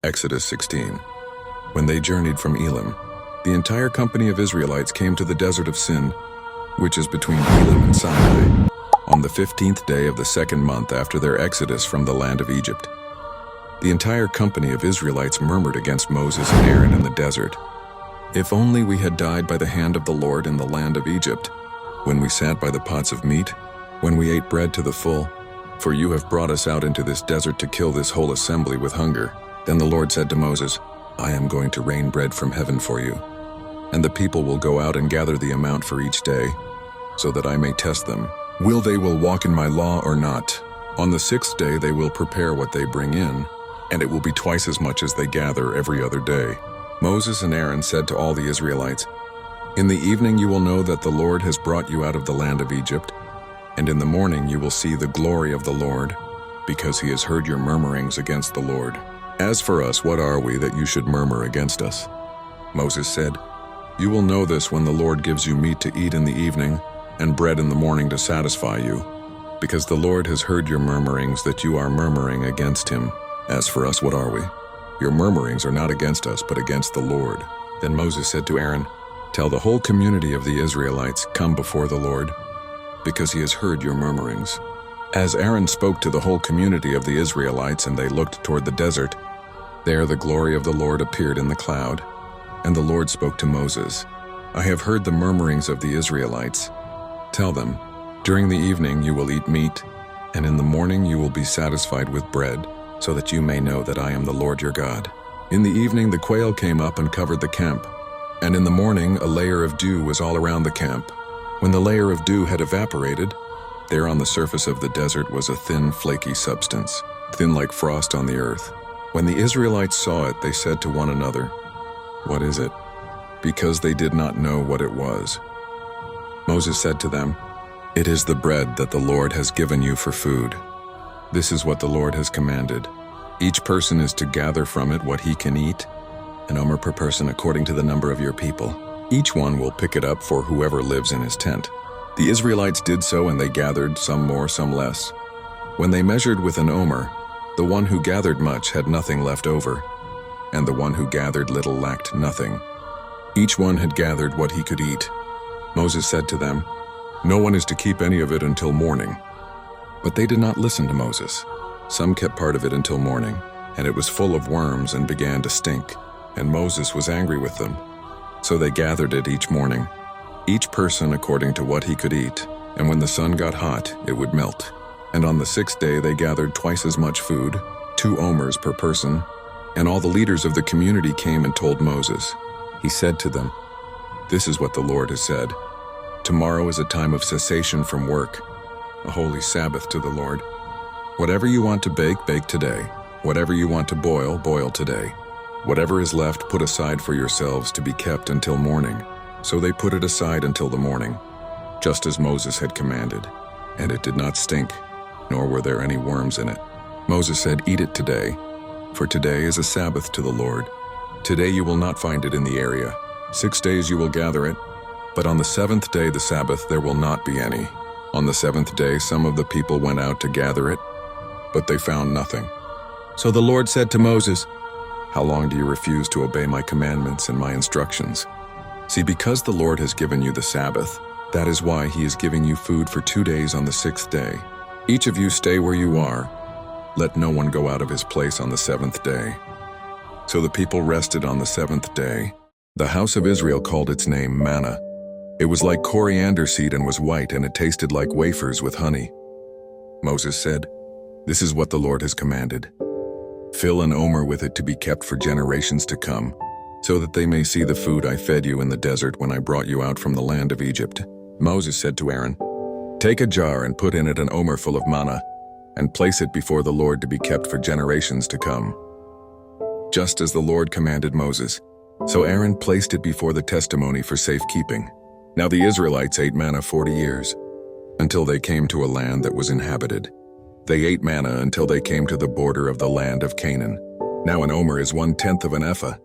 Exodus 16. When they journeyed from Elim, the entire company of Israelites came to the desert of Sin, which is between Elim and Sinai, on the 15th day of the second month after their exodus from the land of Egypt. The entire company of Israelites murmured against Moses and Aaron in the desert. "If only we had died by the hand of the Lord in the land of Egypt, when we sat by the pots of meat, when we ate bread to the full, for you have brought us out into this desert to kill this whole assembly with hunger." Then the Lord said to Moses, "I am going to rain bread from heaven for you, and the people will go out and gather the amount for each day, so that I may test them. Will they walk in my law or not? On the sixth day they will prepare what they bring in, and it will be twice as much as they gather every other day." Moses and Aaron said to all the Israelites, "In the evening you will know that the Lord has brought you out of the land of Egypt, and in the morning you will see the glory of the Lord, because he has heard your murmurings against the Lord. As for us, what are we that you should murmur against us?" Moses said, "You will know this when the Lord gives you meat to eat in the evening and bread in the morning to satisfy you, because the Lord has heard your murmurings that you are murmuring against him. As for us, what are we? Your murmurings are not against us, but against the Lord." Then Moses said to Aaron, "Tell the whole community of the Israelites, come before the Lord, because he has heard your murmurings." As Aaron spoke to the whole community of the Israelites and they looked toward the desert, there the glory of the Lord appeared in the cloud, and the Lord spoke to Moses, "I have heard the murmurings of the Israelites. Tell them, during the evening you will eat meat, and in the morning you will be satisfied with bread, so that you may know that I am the Lord your God." In the evening the quail came up and covered the camp, and in the morning a layer of dew was all around the camp. When the layer of dew had evaporated, there on the surface of the desert was a thin, flaky substance, thin like frost on the earth. When the Israelites saw it, they said to one another, "What is it?" because they did not know what it was. Moses said to them, "It is the bread that the Lord has given you for food. This is what the Lord has commanded. Each person is to gather from it what he can eat, an omer per person according to the number of your people. Each one will pick it up for whoever lives in his tent." The Israelites did so, and they gathered, some more, some less. When they measured with an omer, the one who gathered much had nothing left over, and the one who gathered little lacked nothing. Each one had gathered what he could eat. Moses said to them, "No one is to keep any of it until morning." But they did not listen to Moses. Some kept part of it until morning, and it was full of worms and began to stink, and Moses was angry with them. So they gathered it each morning, each person according to what he could eat, and when the sun got hot, it would melt. And on the sixth day they gathered twice as much food, 2 omers per person, and all the leaders of the community came and told Moses. He said to them, "This is what the Lord has said. Tomorrow is a time of cessation from work, a holy Sabbath to the Lord. Whatever you want to bake, bake today. Whatever you want to boil, boil today. Whatever is left, put aside for yourselves to be kept until morning." So they put it aside until the morning, just as Moses had commanded, and it did not stink, nor were there any worms in it. Moses said, "Eat it today, for today is a Sabbath to the Lord. Today you will not find it in the area. 6 days you will gather it, but on the 7th day, the Sabbath, there will not be any." On the 7th day, some of the people went out to gather it, but they found nothing. So the Lord said to Moses, "How long do you refuse to obey my commandments and my instructions? See, because the Lord has given you the Sabbath, that is why he is giving you food for 2 days on the 6th day. Each of you stay where you are. Let no one go out of his place on the 7th day." So the people rested on the 7th day. The house of Israel called its name manna. It was like coriander seed and was white, and it tasted like wafers with honey. Moses said, "This is what the Lord has commanded. Fill an omer with it to be kept for generations to come, so that they may see the food I fed you in the desert when I brought you out from the land of Egypt." Moses said to Aaron, "Take a jar and put in it an omer full of manna, and place it before the Lord to be kept for generations to come." Just as the Lord commanded Moses, so Aaron placed it before the testimony for safekeeping. Now the Israelites ate manna 40 years, until they came to a land that was inhabited. They ate manna until they came to the border of the land of Canaan. Now an omer is 1/10 of an ephah,